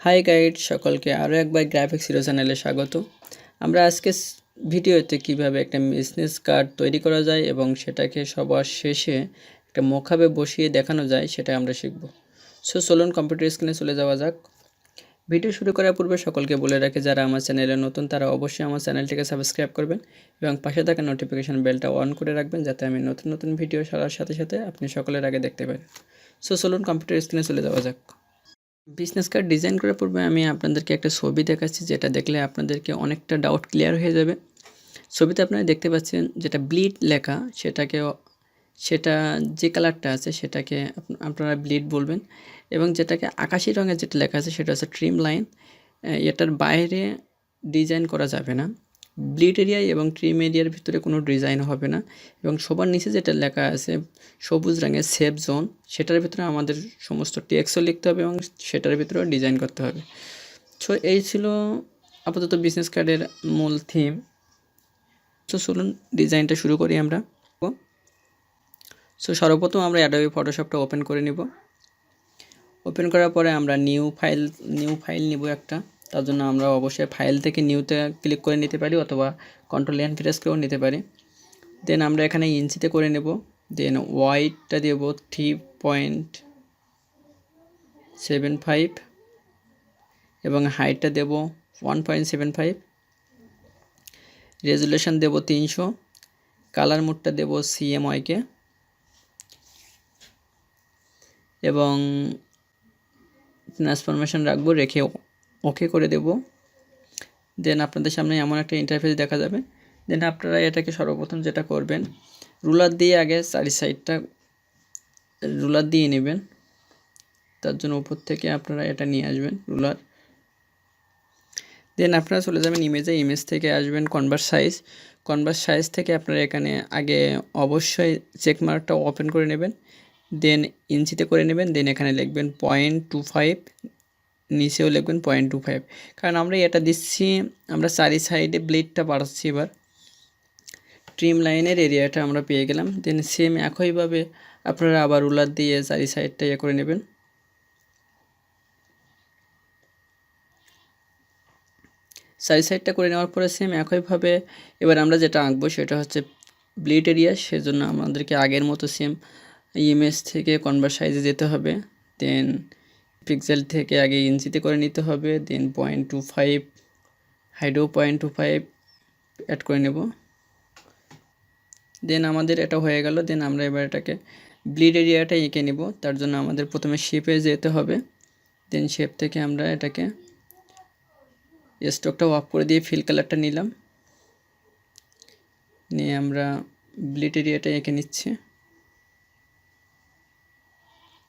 High guide সকলকে আরও একবার গ্রাফিক্স হিরো চ্যানেলে স্বাগত। আমরা আজকে ভিডিওতে কিভাবে একটা বিজনেস কার্ড তৈরি করা যায় এবং সেটাকে সবার শেষে একটা মোকাবে বসিয়ে দেখানো যায় সেটা আমরা শিখব। সো চলুন কম্পিউটার স্ক্রিনে চলে যাওয়া যাক। ভিডিও শুরু করার পূর্বে সকলকে বলে রাখি যারা আমার চ্যানেলে নতুন তারা অবশ্যই আমার চ্যানেলটিকে সাবস্ক্রাইব করবেন এবং পাশে থাকা নোটিফিকেশন বেলটা অন করে রাখবেন যাতে আমি নতুন নতুন ভিডিও ছাড়ার সাথে সাথে আপনি সকলের আগে দেখতে পারেন। সো চলুন কম্পিউটার স্ক্রিনে চলে যাওয়া যাক। বিজনেস কার্ড ডিজাইন করার পূর্বে আমি আপনাদেরকে একটা ছবি দেখাচ্ছি, যেটা দেখলে আপনাদেরকে অনেকটা ডাউট ক্লিয়ার হয়ে যাবে। ছবিতে আপনারা দেখতে পাচ্ছেন যেটা ব্লিড লেখা, সেটা যে কালারটা আছে সেটাকে আপনারা ব্লিড বলবেন, এবং যেটাকে আকাশি রঙের যেটা লেখা আছে সেটা হচ্ছে ট্রিম লাইন। এটার বাইরে ডিজাইন করা যাবে না। ব্লিড এরিয়ায় এবং ট্রিম এরিয়ার ভিতরে কোনো ডিজাইন হবে না, এবং সবার নিচে যেটা লেখা আছে সবুজ রঙের সেভ জোন, সেটার ভিতরে আমাদের সমস্ত টেক্সটও লিখতে হবে এবং সেটার ভিতরেও ডিজাইন করতে হবে। সো এই ছিল আপাতত বিজনেস কার্ডের মূল থিম। সো চলুন ডিজাইনটা শুরু করি আমরা। সো সর্বপ্রথম আমরা অ্যাডোবি ফটোশপটা ওপেন করে নিব। ওপেন করার পরে আমরা নিউ ফাইল নিব একটা। তার জন্য আমরা অবশ্যই ফাইল থেকে নিউতে ক্লিক করে নিতে পারি অথবা কন্ট্রোল এন প্রেস করেও নিতে পারি। দেন আমরা এখানে ইঞ্চিতে করে নেব। দেন ওয়াইডটা দেব 3.75 এবং হাইটটা দেব 1.75, রেজুলেশন দেব 300, কালার মোডটা দেব CMYকে এবং ট্রান্সফরমেশন রাখবো, রেখে ওকে করে দেব। দেন আপনাদের সামনে এমন একটা ইন্টারফেস দেখা যাবে। দেন আপনারা এটাকে সর্বপ্রথম যেটা করবেন, রুলার দিয়ে আগে চারি সাইডটা রুলার দিয়ে নেবেন। তার জন্য উপর থেকে আপনারা এটা নিয়ে আসবেন রুলার। দেন আপনারা চলে যাবেন ইমেজ থেকে আসবেন কনভার্ট সাইজ থেকে আপনারা এখানে আগে অবশ্যই চেক মার্কটা ওপেন করে নেবেন। দেন ইঞ্চিতে করে নেবেন। দেন এখানে লিখবেন 0.25, নিচেও লিখবেন 0.25, কারণ আমরা এটা দিচ্ছি, আমরা চারি সাইডে ব্লেডটা বাড়াচ্ছি। এবার ট্রিম লাইনের এরিয়াটা আমরা পেয়ে গেলাম। দেন সেম একইভাবে আপনারা আবার রুলার দিয়ে চারি সাইডটা করে নেবেন। চারি সাইডটা করে নেওয়ার পরে সেম একইভাবে এবার আমরা যেটা আঁকবো সেটা হচ্ছে ব্লিড এরিয়া। সেজন্য আমাদেরকে আগের মতো সেম ইমেজ থেকে কনভার্ট সাইজে যেতে হবে। দেন পিক্সেল থেকে আগে ইঞ্চিতে করে নিতে হবে। দেন 0.25, হাইটও 0.25 অ্যাড করে নেব। দেন আমাদের এটা হয়ে গেল। দেন আমরা এবার এটাকে ব্লিড এরিয়াটা এঁকে নেব। তার জন্য আমাদের প্রথমে শেপে যেতে হবে। দেন শেপ থেকে আমরা এটাকে স্ট্রোকটা অফ করে দিয়ে ফিল কালারটা নিলাম, নিয়ে আমরা ব্লিড এরিয়াটা এঁকে নিচ্ছি।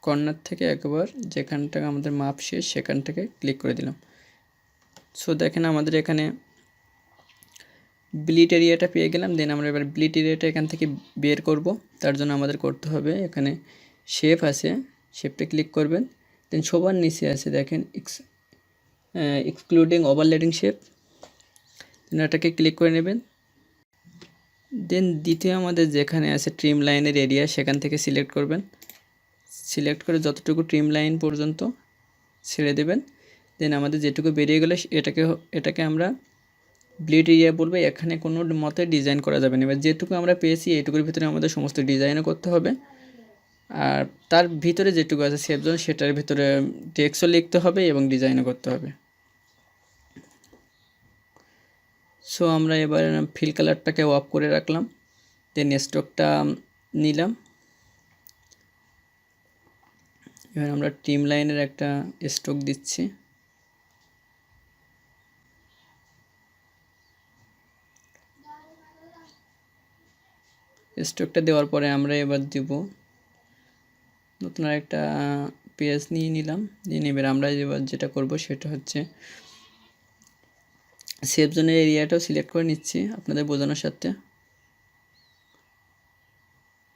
কর্নার থেকে একবার যেখানটা আমাদের মাপ শেষ সেখান থেকে ক্লিক করে দিলাম। সো দেখেন আমাদের এখানে ব্লিড এরিয়াটা পেয়ে গেলাম। দেন আমরা এবার ব্লিড এরিয়াটা এখান থেকে বের করব। তার জন্য আমাদের করতে হবে, এখানে শেপ আছে, শেপটা ক্লিক করবেন। দেন সবার নিচে আছে দেখেন এক্সক্লুডিং ওভারলেডিং শেপ, দেন এটাকে ক্লিক করে নেবেন। দেন দ্বিতীয় আমাদের যেখানে আছে ট্রিম লাইনের এরিয়া সেখান থেকে সিলেক্ট করবেন। সিলেক্ট করে যতটুকু ট্রিম লাইন পর্যন্ত ছেড়ে দেবেন। দেন আমাদের যেটুকু বেরিয়ে গেলে এটাকে আমরা ব্লিড এরিয়া বলবো। এখানে কোনো মতে ডিজাইন করা যাবে না। এবার যেটুকু আমরা পেয়েছি এইটুকুর ভিতরে আমাদের সমস্ত ডিজাইনও করতে হবে, আর তার ভিতরে যেটুকু আছে সেভ জোন সেটার ভিতরে টেক্সটও লিখতে হবে এবং ডিজাইনও করতে হবে। সো আমরা এবার ফিল কালারটাকে অফ করে রাখলাম। দেন স্ট্রোকটা নিলাম। এবার আমরা ট্রিম লাইনের একটা স্ট্রোক দিচ্ছি। স্ট্রোকটা দেওয়ার পরে আমরা এবার দিব নতুন আরেকটা পেজ নিয়ে নিলাম। এবার আমরা এবার যেটা করব সেটা হচ্ছে সেভ জোনের এরিয়াটাও সিলেক্ট করে নিচ্ছি আপনাদের বোঝানোর সাথে।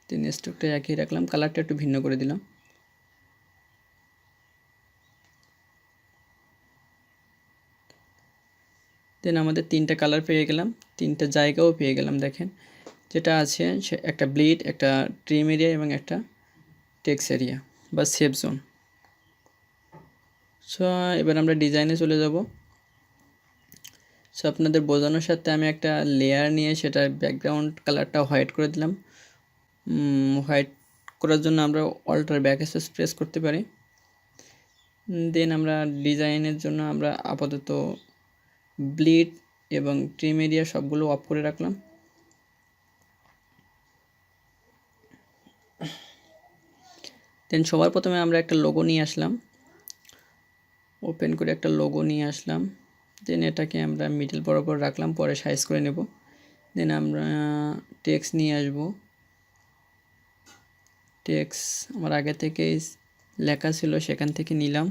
দেন স্ট্রোকটা একই রাখলাম, কালারটা একটু ভিন্ন করে দিলাম। দেন আমাদের তিনটা কালার পেয়ে গেলাম, তিনটা জায়গাও পেয়ে গেলাম। দেখেন যেটা আছে সে একটা ব্লিড, একটা ট্রিম এরিয়া এবং একটা টেক্সট এরিয়া বা সেভ জোন। সো এবার আমরা ডিজাইনে চলে যাব। সো আপনাদের বোঝানোর সাথে আমি একটা লেয়ার নিয়ে সেটার ব্যাকগ্রাউন্ড কালারটা হোয়াইট করে দিলাম। হোয়াইট করার জন্য আমরা অল্টার ব্যাক স্পেস প্রেস করতে পারি। দেন আমরা ডিজাইনের জন্য আমরা আপাতত ব্লিড এবং ট্রিম এরিয়া সবগুলো অফ করে রাখলাম। দেন সবার প্রথমে আমরা একটা লোগো নিয়ে আসলাম, ওপেন করে একটা লোগো নিয়ে আসলাম। দেন এটাকে আমরা মিডল বরাবর রাখলাম, পরে সাইজ করে নেব। দেন আমরা টেক্সট নিয়ে আসব। টেক্সট আমার আগে থেকে লেখা ছিল সেখান থেকে নিলাম।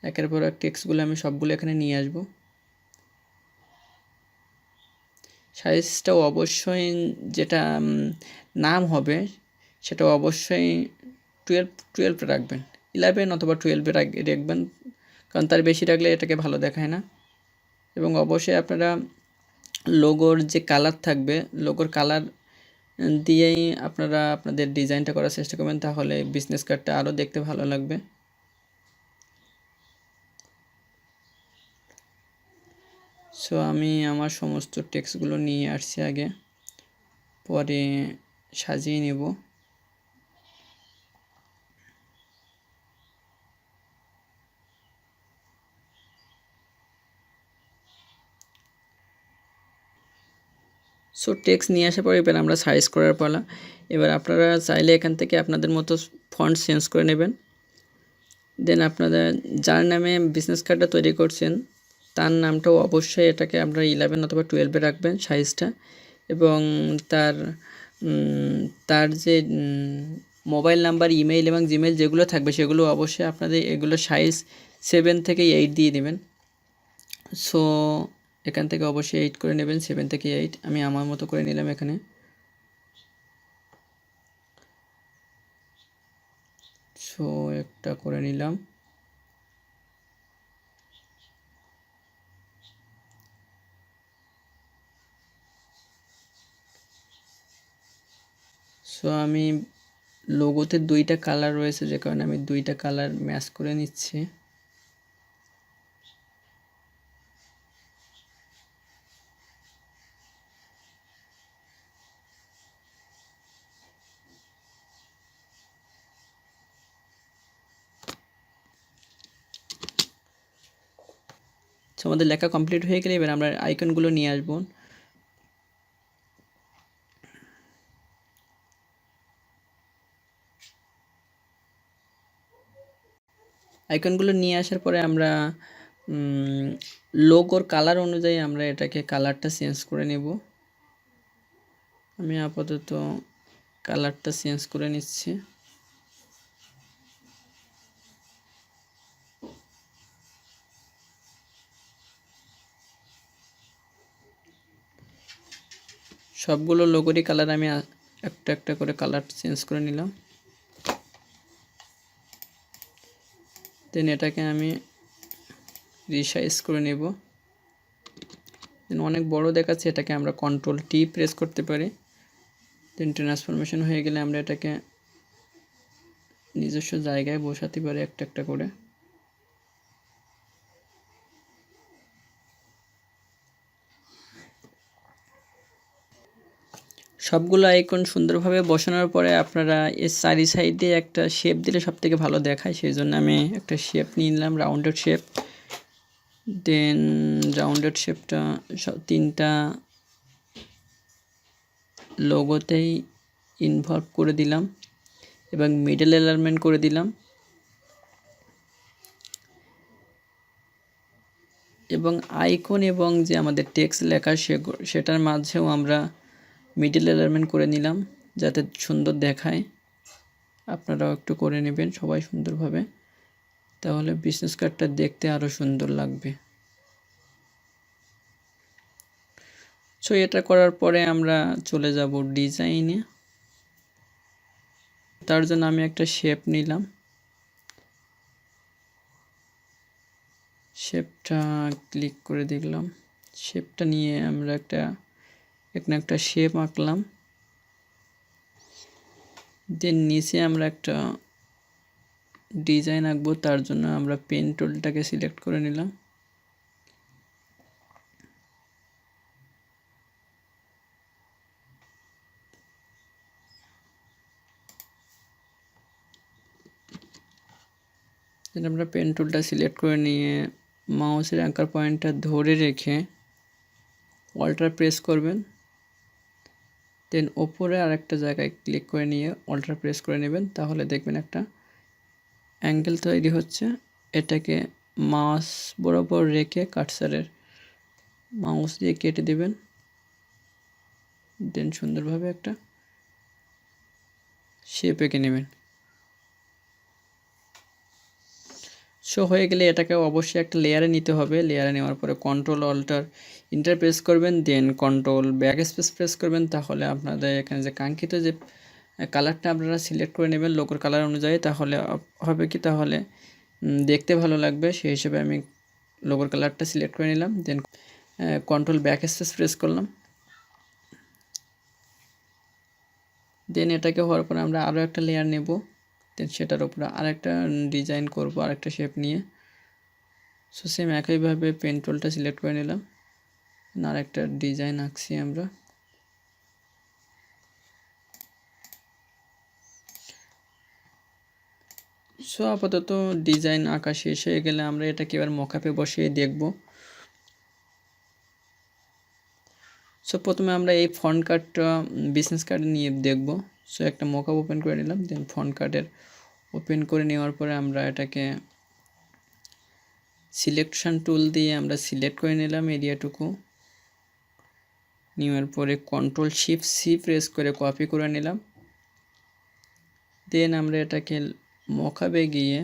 একের পর এক টেক্সটগুলো আমি সবগুলো এখানে নিয়ে আসব। সাইজটাও অবশ্যই যেটা নাম হবে সেটা অবশ্যই 12 রাখবেন, 11 অথবা 12 রাখবেন, কারণ তার বেশি রাখলে এটাকে ভালো দেখায় না। এবং অবশ্যই আপনারা লোগোর যে কালার থাকবে, লোগোর কালার দিয়েই আপনারা আপনাদের ডিজাইনটা করার চেষ্টা করবেন, তাহলে বিজনেস কার্ডটা আরও দেখতে ভালো লাগবে। সো আমি আমার সমস্ত টেক্সটগুলো নিয়ে আসছি আগে, পরে সাজিয়ে নেব। সো টেক্সট নিয়ে আসার পরে এবার আমরা সাইজ করার পালা। এবার আপনারা চাইলে এখান থেকে আপনাদের মতো ফন্ট চেঞ্জ করে নেবেন। দেন আপনারা যার নামে বিজনেস কার্ডটা তৈরি করছেন তার নামটাও অবশ্যই এটাকে আপনারা 11 অথবা 12 রাখবেন সাইজটা। এবং তার তার যে মোবাইল নাম্বার, ইমেইল এবং জিমেইল যেগুলো থাকবে সেগুলো অবশ্যই আপনাদের এগুলো সাইজ 7 থেকে 8 দিয়ে দেবেন। সো এখান থেকে অবশ্যই 8 করে নেবেন, 7 থেকে 8 আমি আমার মতো করে নিলাম এখানে। সো একটা করে নিলাম। সো আমি লোগোতে 2টা কালার রয়েছে, যে কারণে আমি 2টা কালার ম্যাচ করে নিচ্ছি। সো আমাদের লেখা কমপ্লিট হয়ে গেলে এবার আমরা আইকনগুলো নিয়ে আসবো। আইকনগুলো নিয়ে আসার পরে আমরা লোগোর কালার অনুযায়ী আমরা এটাকে কালারটা চেঞ্জ করে নেব। আমি আপাতত কালারটা চেঞ্জ করে নিচ্ছি। সবগুলো লোগোরই কালার আমি একটা একটা করে কালার চেঞ্জ করে নিলাম। দেন এটাকে আমি রিসাইজ করে নেব। দেন অনেক বড় দেখাচ্ছে, এটাকে আমরা Ctrl+T প্রেস করতে পারি। দেন ট্রান্সফরমেশন হয়ে গেলে আমরা এটাকে নিজস্ব জায়গায় বসাতে পারি একটা একটা করে। সবগুলো আইকন সুন্দরভাবে বসানোর পরে আপনারা এর চারি সাইডে একটা শেপ দিলে সবথেকে ভালো দেখায়, সেই জন্য আমি একটা শেপ নিয়ে নিলাম, রাউন্ডেড শেপ। দেন রাউন্ডেড শেপটা 3টা লোগোতেই ইনভলভ করে দিলাম এবং মিডল অ্যালাইনমেন্ট করে দিলাম। এবং আইকন এবং যে আমাদের টেক্সট লেখা সেটার মাঝেও আমরা মিডল অ্যালাইনমেন্ট করে নিলাম যাতে সুন্দর দেখায়। আপনারাও একটু করে নেবেন সবাই সুন্দরভাবে, তাহলে বিজনেস কার্ডটা দেখতে আরও সুন্দর লাগবে। সো এটা করার পরে আমরা চলে যাব ডিজাইনে। তার জন্য আমি একটা শেপ নিলাম, শেপটা ক্লিক করে দেখলাম। শেপটা নিয়ে আমরা এখানে একটা শেপ আঁকলাম। দেন নিচে আমরা একটা ডিজাইন আঁকবো, তার জন্য আমরা পেন টুলটাকে সিলেক্ট করে নিলাম। আমরা পেন টুলটা সিলেক্ট করে নিয়ে মাউসের অ্যাঙ্কার পয়েন্টটা ধরে রেখে অল্টার প্রেস করবেন, দেন ওপরে আরেকটা জায়গায় ক্লিক করে নিয়ে অল্টার প্রেস করে নেবেন, তাহলে দেখবেন একটা অ্যাঙ্গেল তৈরি হচ্ছে। এটাকে মাউস বরাবর রেখে কাটসারের মাউস দিয়ে কেটে দেবেন, দেন সুন্দরভাবে একটা শেপ এঁকে নেবেন। শো হয়ে গেলে এটাকে অবশ্যই একটা লেয়ারে নিতে হবে। লেয়ারে নেওয়ার পরে কন্ট্রোল অল্টার ইন্টার প্রেস করবেন, দেন কন্ট্রোল ব্যাক স্পেস প্রেস করবেন, তাহলে আপনাদের এখানে যে কাঙ্ক্ষিত যে কালারটা আপনারা সিলেক্ট করে নেবেন লোগোর কালার অনুযায়ী, তাহলে হবে কি, তাহলে দেখতে ভালো লাগবে। সেই হিসেবে আমি লোগোর কালারটা সিলেক্ট করে নিলাম, দেন কন্ট্রোল ব্যাক স্পেস প্রেস করলাম। দেন এটাকে হওয়ার পরে আমরা আরও একটা লেয়ার নেব, দেন সেটার উপরে আরেকটা ডিজাইন করব, আরেকটা শেপ নিয়ে। সো সেম একইভাবে পেন টুলটা সিলেক্ট করে নিলাম, আরেকটা ডিজাইন আঁকছি আমরা। সো আপাতত ডিজাইন আঁকা শেষ হয়ে গেলে আমরা এটাকে এবার মকআপে বসিয়ে দেখব। সো প্রথমে আমরা এই ফন্ট কার্ডটা বিজনেস কার্ড নিয়ে দেখব। সো একটা মকআপ ওপেন করে নিলাম, দেন ফন্ট কার্ডের ওপেন করে নেওয়ার পরে আমরা এটাকে সিলেকশন টুল দিয়ে আমরা সিলেক্ট করে নিলাম এরিয়াটুকু। নেওয়ার পরে কন্ট্রোল শিফট সি প্রেস করে কপি করে নিলাম। দেন আমরা এটাকে মকআপে গিয়ে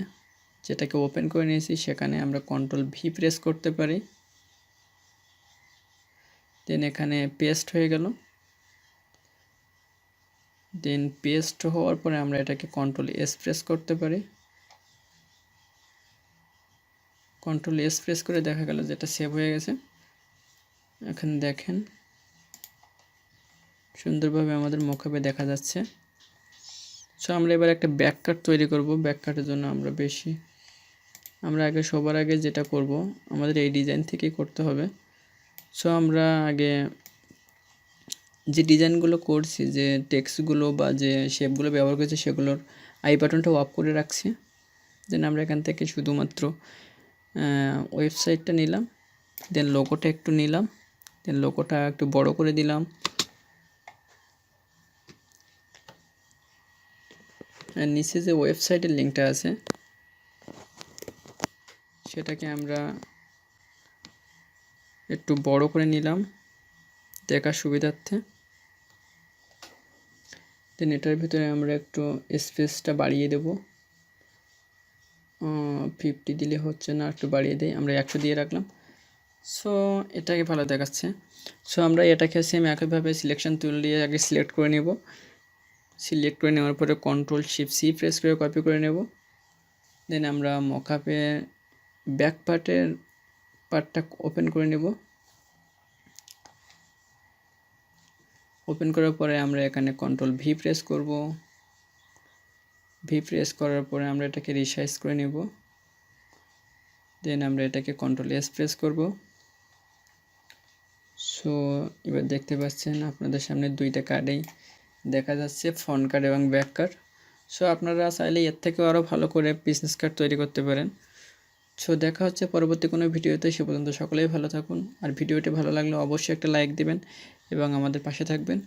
যেটাকে ওপেন করে নিয়েছি সেখানে আমরা কন্ট্রোল ভি প্রেস করতে পারি, দেন এখানে পেস্ট হয়ে গেল। দেন পেস্ট হওয়ার পরে আমরা এটাকে কন্ট্রোল এস প্রেস করতে পারি, কন্ট্রোল এস প্রেস করে দেখা গেল যেটা সেভ হয়ে গেছে। এখানে দেখেন সুন্দরভাবে আমাদের মকআপে দেখা যাচ্ছে। সো আমরা এবার একটা ব্যাককাট তৈরি করব। ব্যাককাটের জন্য আমরা আগে সবার আগে যেটা করব, আমাদের এই ডিজাইন থেকেই করতে হবে। সো আমরা আগে যে ডিজাইনগুলো করছি, যে টেক্সটগুলো বা যে শেপগুলো ব্যবহার করেছি সেগুলোর আই বাটনটা অফ করে রাখছি। দেন আমরা এখান থেকে শুধুমাত্র ওয়েবসাইটটা নিলাম, দেন লোগোটা একটু নিলাম, দেন লোগোটা একটু বড় করে দিলাম। আর নিচে যে ওয়েবসাইটের লিঙ্কটা আছে সেটাকে আমরা একটু বড় করে নিলাম দেখার সুবিধার্থে। দেন এটার ভিতরে আমরা একটু স্পেসটা বাড়িয়ে দেব, 50 দিলে হচ্ছে না, একটু বাড়িয়ে দেই, আমরা 100 দিয়ে রাখলাম। সো এটাকে ভালো দেখাচ্ছে। সো আমরা এটাকে সেম একইভাবে সিলেকশন টুল দিয়ে আগে সিলেক্ট করে নেব। সিলেক্ট করে নেওয়ার পরে কন্ট্রোল শিফট সি প্রেস করে কপি করে নেব। দেন আমরা মকআপে ব্যাক পার্টটা ওপেন করে নেব। ওপেন করার পরে আমরা এখানে কন্ট্রোল ভি প্রেস করব। ভি প্রেস করার পরে আমরা এটাকে রিসাইজ করে নেব। দেন আমরা এটাকে কন্ট্রোল এস প্রেস করব। সো এবার দেখতে পাচ্ছেন আপনাদের সামনে দুইটা কার্ডেই দেখা যাচ্ছে, ফ্রন্ট কার্ড এবং ব্যাক কার্ড। সো আপনারা চাইলে এর থেকেও আরও ভালো করে বিজনেস কার্ড তৈরি করতে পারেন। সো দেখা হচ্ছে পরবর্তী কোনো ভিডিওতে। সে পর্যন্ত সকলেই ভালো থাকুন, আর ভিডিওটি ভালো লাগলে অবশ্যই একটা লাইক দিবেন এবং আমাদের পাশে থাকবেন।